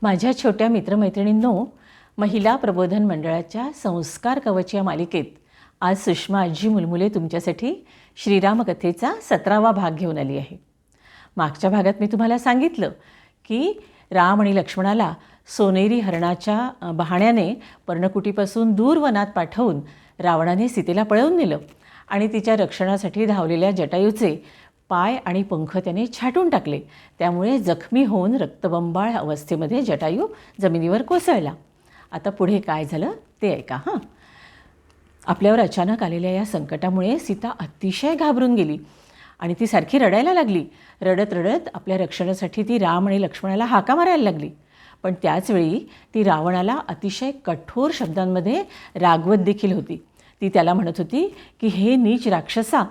माझ्या छोट्या मित्रमैत्रिणींनो, महिला प्रबोधन मंडळाच्या संस्कार कवच या मालिकेत आज सुषमा आजी मुलमुले तुमच्यासाठी श्रीरामकथेचा 17वा भाग घेऊन आली आहे. मागच्या भागात मी तुम्हाला सांगितलं की राम आणि लक्ष्मणाला सोनेरी हरणाच्या बहाण्याने पर्णकुटीपासून दूर वनात पाठवून रावणाने सीतेला पळवून नेलं आणि तिच्या रक्षणासाठी धावलेल्या जटायूचे पाय आणि पंख त्याने छाटून टाकले. त्यामुळे जखमी होऊन रक्तबंबाळ अवस्थेमध्ये जटायू जमिनीवर कोसळला. आता पुढे काय झालं ते ऐका. आपल्यावर अचानक आलेल्या या संकटामुळे सीता अतिशय घाबरून गेली आणि ती सारखी रडायला लागली. रडत रडत आपल्या रक्षणासाठी ती राम आणि लक्ष्मणाला हाका मारायला लागली. पण त्याचवेळी ती रावणाला अतिशय कठोर शब्दांमध्ये रागवत देखील होती. ती त्याला म्हणत होती की हे नीच राक्षसा,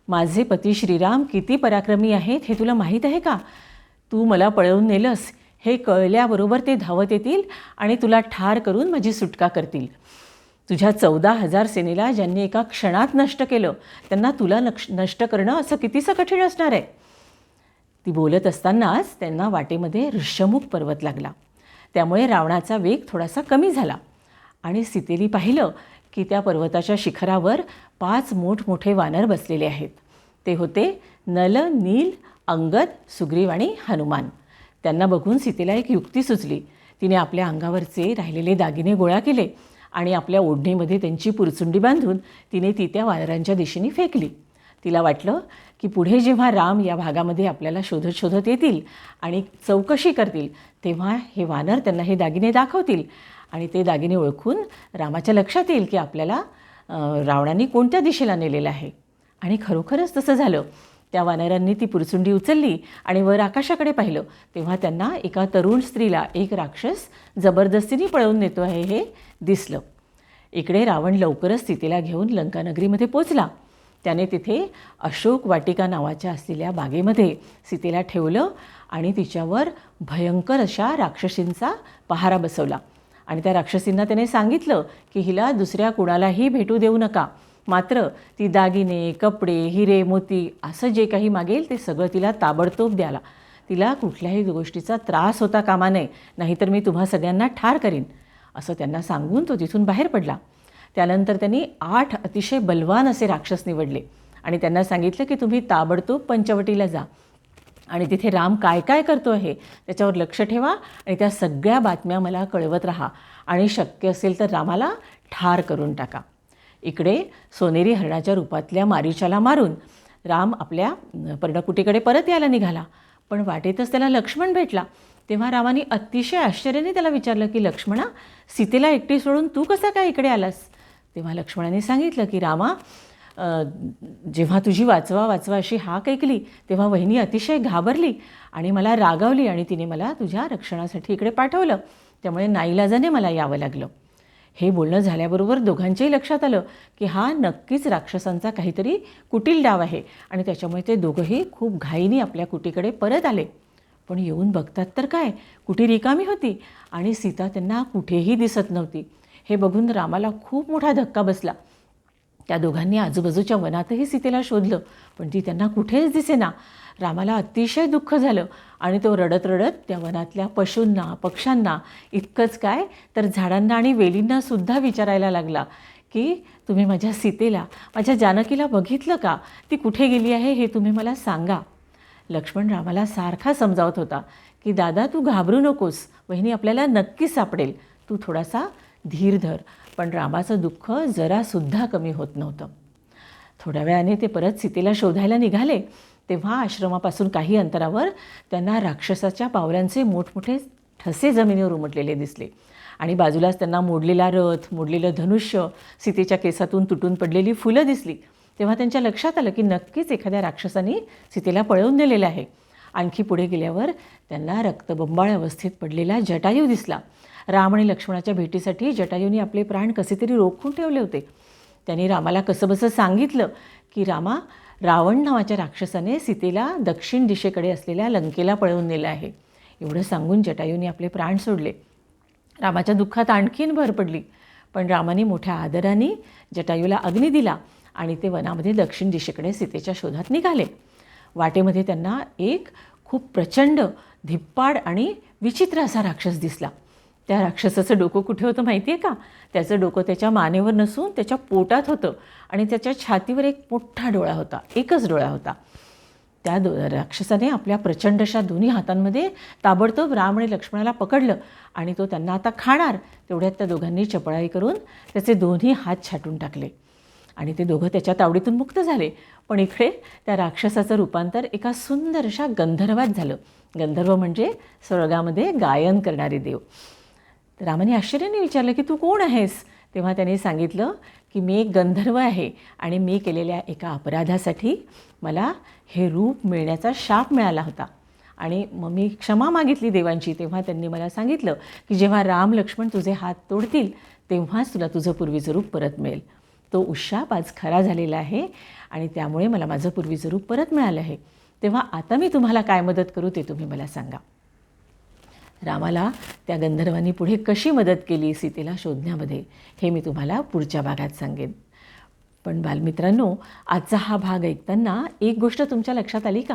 माझे पती श्रीराम किती पराक्रमी आहेत हे तुला माहीत आहे का? तू मला पळवून नेलंस हे कळल्याबरोबर ते धावत येतील आणि तुला ठार करून माझी सुटका करतील. तुझ्या 14,000 सेनेला ज्यांनी एका क्षणात नष्ट केलं त्यांना तुला नष्ट करणं असं कितीसं कठीण असणार आहे. ती बोलत असतानाच त्यांना वाटेमध्ये ऋष्यमुख पर्वत लागला. त्यामुळे रावणाचा वेग थोडासा कमी झाला आणि सीतेने पाहिलं की त्या पर्वताच्या शिखरावर 5 मोठमोठे वानर बसलेले आहेत. ते होते नल, नील, अंगद, सुग्रीव आणि हनुमान. त्यांना बघून सीतेला एक युक्ती सुचली. तिने आपल्या अंगावरचे राहिलेले दागिने गोळा केले आणि आपल्या ओढणीमध्ये त्यांची पुरचुंडी बांधून तिने ती त्या वानरांच्या दिशेने फेकली. तिला वाटलं की पुढे जेव्हा राम या भागामध्ये आपल्याला शोधत शोधत येतील आणि चौकशी करतील तेव्हा हे वानर त्यांना हे दागिने दाखवतील आणि ते दागिने ओळखून रामाच्या लक्षात येईल की आपल्याला रावणाने कोणत्या दिशेला नेलेलं आहे. आणि खरोखरच तसं झालं. त्या वानरांनी ती पुरचुंडी उचलली आणि वर आकाशाकडे पाहिलं तेव्हा त्यांना एका तरुण स्त्रीला एक राक्षस जबरदस्तीने पळवून नेतो आहे हे दिसलं. इकडे रावण लवकरच सीतेला घेऊन लंकानगरीमध्ये पोचला. त्याने तिथे अशोक वाटिका नावाच्या असलेल्या बागेमध्ये सीतेला ठेवलं आणि तिच्यावर भयंकर अशा राक्षसींचा पहारा बसवला. आणि त्या राक्षसींना त्याने सांगितलं की हिला दुसऱ्या कुणालाही भेटू देऊ नका, मात्र ती दागिने, कपडे, हिरे, मोती असं जे काही मागेल ते सगळं तिला ताबडतोब द्याला. तिला कुठल्याही गोष्टीचा त्रास होता कामा नये, नाहीतर मी तुम्हा सगळ्यांना ठार करीन असं त्यांना सांगून तो तिथून बाहेर पडला. त्यानंतर त्यांनी 8 अतिशय बलवान असे राक्षस निवडले आणि त्यांना सांगितलं की तुम्ही ताबडतोब पंचवटीला जा आणि तिथे राम काय काय करतो आहे त्याच्यावर लक्ष ठेवा आणि त्या सगळ्या बातम्या मला कळवत राहा आणि शक्य असेल तर रामाला ठार करून टाका. इकडे सोनेरी हरणाच्या रूपातल्या मारीचाला मारून राम आपल्या पर्णकुटीकडे परत यायला निघाला. पण वाटेतच त्याला लक्ष्मण भेटला. तेव्हा रामाने अतिशय आश्चर्याने त्याला विचारलं की लक्ष्मणा, सीतेला एकटी सोडून तू कसा काय इकडे आलास? तेव्हा लक्ष्मणाने सांगितलं की रामा, जेव्हा तुझी वाचवा वाचवा अशी हाक ऐकली तेव्हा वहिनी अतिशय घाबरली आणि मला रागावली आणि तिने मला तुझ्या रक्षणासाठी इकडे पाठवलं. त्यामुळे नाईलाजाने मला यावं लागलं. हे बोलणं झाल्याबरोबर दोघांच्याही लक्षात आलं की हा नक्कीच राक्षसांचा काहीतरी कुटील डाव आहे आणि त्याच्यामुळे ते दोघंही खूप घाईने आपल्या कुटीकडे परत आले. पण येऊन बघतात तर काय, कुटी रिकामी होती आणि सीता त्यांना कुठेही दिसत नव्हती. हे बघून रामाला खूप मोठा धक्का बसला. त्या दोघांनी आजूबाजूच्या वनातही सीतेला शोधलं पण ती त्यांना कुठेच दिसेना. रामाला अतिशय दुःख झालं आणि तो रडत रडत त्या वनातल्या पशूंना, पक्ष्यांना, इतकंच काय तर झाडांना आणि वेलींनासुद्धा विचारायला लागला की तुम्ही माझ्या सीतेला, माझ्या जानकीला बघितलं का? ती कुठे गेली आहे हे तुम्ही मला सांगा. लक्ष्मण रामाला सारखा समजावत होता की दादा तू घाबरू नकोस, वहिनी आपल्याला नक्कीच सापडेल, तू थोडासा धीर धर. पण रामाचं दुःख जरासुद्धा कमी होत नव्हतं. थोड्या वेळाने ते परत सीतेला शोधायला निघाले तेव्हा आश्रमापासून काही अंतरावर त्यांना राक्षसाच्या पावलांचे मोठमोठे ठसे जमिनीवर उमटलेले दिसले आणि बाजूलाच त्यांना मोडलेला रथ, मोडलेलं धनुष्य, सीतेच्या केसातून तुटून पडलेली फुलं दिसली. तेव्हा त्यांच्या लक्षात आलं की नक्कीच एखाद्या राक्षसाने सीतेला पळवून नेलेलं आहे. आणखी पुढे गेल्यावर त्यांना रक्तबंबाळ अवस्थेत पडलेला जटायू दिसला. राम आणि लक्ष्मणाच्या भेटीसाठी जटायूने आपले प्राण कसे तरी रोखून ठेवले होते. त्यांनी रामाला कसंबसं सांगितलं की रामा, रावण नावाच्या राक्षसाने सीतेला दक्षिण दिशेकडे असलेल्या लंकेला पळवून नेलं आहे. एवढं सांगून जटायूने आपले प्राण सोडले. रामाच्या दुःखात आणखीन भर पडली. पण रामाने मोठ्या आदराने जटायूला अग्नी दिला आणि ते वनामध्ये दक्षिण दिशेकडे सीतेच्या शोधात निघाले. वाटेमध्ये त्यांना एक खूप प्रचंड धिप्पाड आणि विचित्र असा राक्षस दिसला. त्या राक्षसाचं डोकं कुठे होतं माहिती आहे का? त्याचं डोकं त्याच्या मानेवर नसून त्याच्या पोटात होतं आणि त्याच्या छातीवर एक मोठा डोळा होता, एकच डोळा होता. त्या राक्षसाने आपल्या प्रचंड अशा दोन्ही हातांमध्ये ताबडतोब राम आणि लक्ष्मणाला पकडलं आणि तो त्यांना आता खाणार. तेवढ्यात त्या दोघांनी चपळाई करून त्याचे दोन्ही हात छाटून टाकले आणि ते दोघं त्याच्या तावडीतून मुक्त झाले. पण इकडे त्या राक्षसाचं रूपांतर एका सुंदर अशा गंधर्वात झालं. गंधर्व म्हणजे स्वर्गामध्ये गायन करणारे देव. रामाने आश्चर्याने विचारलं की तू कोण आहेस? तेव्हा त्याने सांगितलं की मी एक गंधर्व आहे आणि मी केलेल्या एका अपराधासाठी मला हे रूप मिळण्याचा शाप मिळाला होता आणि मग मी क्षमा मागितली देवांची. तेव्हा त्यांनी मला सांगितलं की जेव्हा राम लक्ष्मण तुझे हात तोडतील तेव्हाच तुला तुझं पूर्वीचं रूप परत मिळेल. तो उशाप आज खरा झालेला आहे आणि त्यामुळे मला माझं पूर्वीचं रूप परत मिळालं आहे. तेव्हा आता मी तुम्हाला काय मदत करू ते तुम्ही मला सांगा. रामाला त्या गंधर्वांनी पुढे कशी मदत केली सीतेला शोधण्यामध्ये हे मी तुम्हाला पुढच्या भागात सांगेन. पण बालमित्रांनो, आजचा हा भाग ऐकताना एक गोष्ट तुमच्या लक्षात आली का?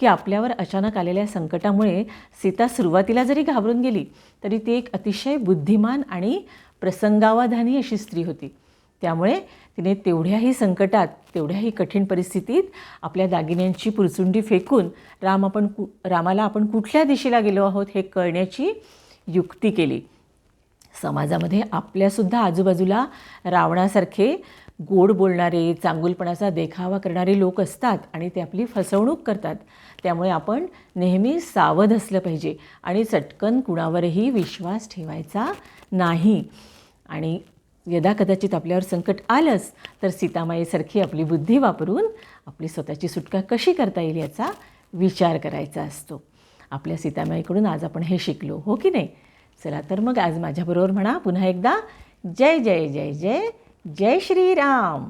की आपल्यावर अचानक आलेल्या संकटामुळे सीता सुरुवातीला जरी घाबरून गेली तरी ती एक अतिशय बुद्धिमान आणि प्रसंगावधानी अशी स्त्री होती. त्यामुळे तिने तेवढ्याही संकटात, तेवढ्याही कठीण परिस्थितीत आपल्या दागिन्यांची पुरचुंडी फेकून रामाला आपण कुठल्या दिशेला गेलो आहोत हे कळण्याची युक्ती केली. समाजामध्ये आपल्यासुद्धा आजूबाजूला रावणासारखे गोड बोलणारे, चांगुलपणाचा देखावा करणारे लोक असतात आणि ते आपली फसवणूक करतात. त्यामुळे आपण नेहमी सावध असलं पाहिजे आणि चटकन कुणावरही विश्वास ठेवायचा नाही. आणि यदाकदाचित आपल्यावर संकट आलंच तर सीतामाईसारखी आपली बुद्धी वापरून आपली स्वतःची सुटका कशी करता येईल याचा विचार करायचा असतो. आपल्या सीतामाईकडून आज आपण हे शिकलो, हो की नाही? चला तर मग आज माझ्याबरोबर म्हणा पुन्हा एकदा, जय जय जय जय जय श्रीराम.